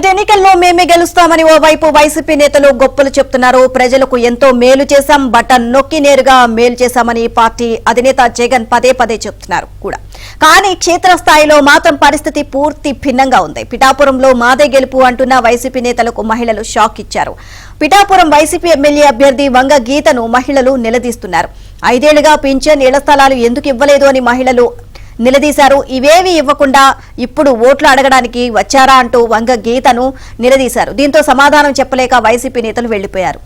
ఎన్నికల్లో మేమే గెలుస్తామని ఓవైపు వైసీపీ నేతలు గొప్పలు చెప్తున్నారు. ప్రజలకు ఎంతో మేలు చేశాం, బటన్ నొక్కి నేరుగా మేలు చేశామని పార్టీ అధినేత జగన్ పదే పదే చెప్తున్నారు కూడా. కానీ క్షేత్రస్థాయిలో మాత్రం పరిస్థితి పూర్తి భిన్నంగా ఉంది. పిఠాపురంలో మాదే గెలుపు అంటున్న వైసీపీ నేతలకు మహిళలు షాక్ ఇచ్చారు. పిఠాపురం వైసీపీ ఎమ్మెల్యే అభ్యర్థి వంగ గీతను మహిళలు నిలదీస్తున్నారు. 5 ఏళ్లుగా పింఛన్, ఇళ్ల స్థలాలు ఎందుకు ఇవ్వలేదు అని మహిళలు నిలదీశారు. ఇవేవి ఇవ్వకుండా ఇప్పుడు ఓట్లు అడగడానికి వచ్చారా అంటూ వంగ గీతను నిలదీశారు. దీంతో సమాధానం చెప్పలేక వైసీపీ నేతలు వెళ్లిపోయారు.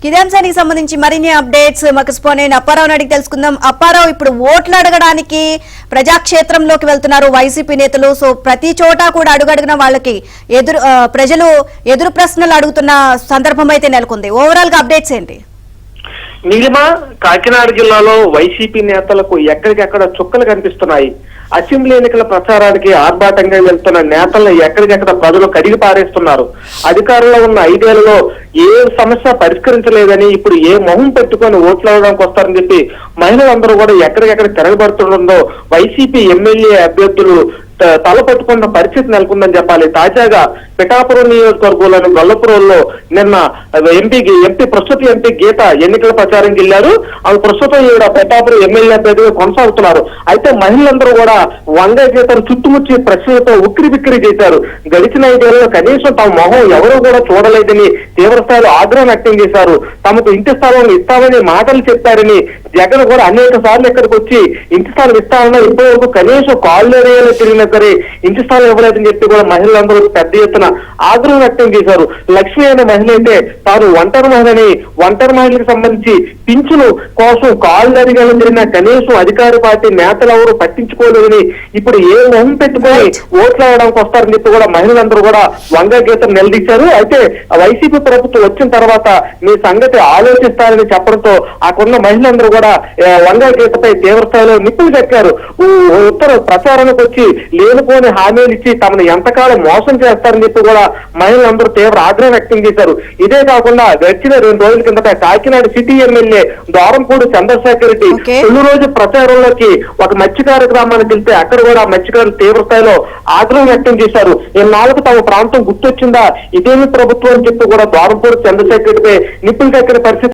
ఇదే అంశానికి సంబంధించి మరిన్ని అప్డేట్స్ మాకు స్పోనైన అప్పారావు అడిగి తెలుసుకుందాం. అప్పారావు, ఇప్పుడు ఓట్లు అడగడానికి ప్రజాక్షేత్రంలోకి వెళ్తున్నారు వైసీపీ నేతలు. సో ప్రతి చోట కూడా అడుగడిగిన వాళ్ళకి ప్రజలు ఎదురు ప్రశ్నలు అడుగుతున్న సందర్భం అయితే నెలకొంది. ఓవరాల్ గా అప్డేట్స్ ఏంటి? నీలిమా, కాకినాడ జిల్లాలో వైసీపీ నేతలకు ఎక్కడికెక్కడ చుక్కలు కనిపిస్తున్నాయి. అసెంబ్లీ ఎన్నికల ప్రచారానికి ఆర్భాటంగా వెళ్తున్న నేతలను ఎక్కడికెక్కడ ప్రజలు కడిగి పారేస్తున్నారు. అధికారంలో ఉన్న 5 ఏళ్లలో ఏ సమస్య పరిష్కరించలేదని ఇప్పుడు ఏ మొహం పెట్టుకొని ఓట్లు అవ్వడానికి వస్తారని చెప్పి మహిళలందరూ కూడా ఎక్కడికెక్కడ తిరగబడుతుండో వైసీపీ ఎమ్మెల్యే అభ్యర్థులు తల పట్టుకున్న పరిస్థితి నెలకొందని చెప్పాలి. తాజాగా పిఠాపురం నియోజకవర్గంలోని గొల్లపురంలో నిన్న ప్రస్తుత ఎంపీ గీత ఎన్నికల ప్రచారం వెళ్ళారు. ఆమె ప్రస్తుతం ఈవిడ పిఠాపురం ఎమ్మెల్యే అభ్యర్థిగా కొనసాగుతున్నారు. అయితే మహిళలందరూ కూడా వంగ గీతను చుట్టుముచ్చి ప్రశ్నలతో ఉక్కిరి బిక్కిరి చేశారు. గడిచిన 5 ఏళ్లలో కనీసం తమ మొహం ఎవరూ కూడా చూడలేదని తీవ్రస్థాయిలో ఆగ్రహం వ్యక్తం చేశారు. తమకు ఇంటి స్థలం ఇస్తామని మాటలు చెప్పారని జగన్ కూడా అనేక సార్లు ఇక్కడికి వచ్చి ఇంటి స్థలం ఇస్తామన్నా ఇప్పటి వరకు కనీసం కాళ్ళు ఏరియాలో తిరిగినా సరే ఇంటి స్థలం ఇవ్వలేదని చెప్పి కూడా మహిళలందరూ పెద్ద ఎత్తున ఆగ్రహం వ్యక్తం చేశారు. లక్ష్మి అనే మహిళ అయితే తాను ఒంటరి మహిళని, ఒంటరి మహిళలకు సంబంధించి పింఛను కోసం కాళ్ళు అడిగాలని జరిగిన కనీసం అధికార పార్టీ నేతలు ఎవరు పట్టించుకోలేదని ఇప్పుడు ఏ మొహం పెట్టుకొని ఓట్లు అవడానికి వస్తారని చెప్పి కూడా మహిళలందరూ కూడా వంగ గీతను నిలదీశారు. అయితే వైసీపీ ప్రభుత్వం వచ్చిన తర్వాత మీ సంగతి ఆలోచిస్తారని చెప్పడంతో అక్కడున్న మహిళలందరూ కూడా వంగ గీతపై తీవ్రస్థాయిలో నిప్పులు కట్టారు. ఉత్తర ప్రచారానికి వచ్చి లేనిపోని హామీలు ఇచ్చి తమను ఎంతకాలం మోసం చేస్తారని చెప్పి కూడా మహిళలందరూ తీవ్ర ఆగ్రహం వ్యక్తం చేశారు. ఇదే కాకుండా గడిచిన 2 రోజుల కిందట కాకినాడ సిటీ ఎమ్మెల్యే దోరంపూడి చంద్రశేఖర్ రెడ్డి తొలి రోజు ప్రచారంలోకి ఒక మత్స్యకార గ్రామానికి వెళ్తే అక్కడ కూడా మత్స్యకారులు తీవ్ర స్థాయిలో ఆగ్రహం వ్యక్తం చేశారు. ఇన్నాళ్ళకు తమ ప్రాంతం గుర్తొచ్చిందా, ఇదేమి ప్రభుత్వం అని చెప్పి కూడా దోరంపూడి చంద్రశేఖర్ రెడ్డిపై నిప్పులు కక్కిన పరిస్థితి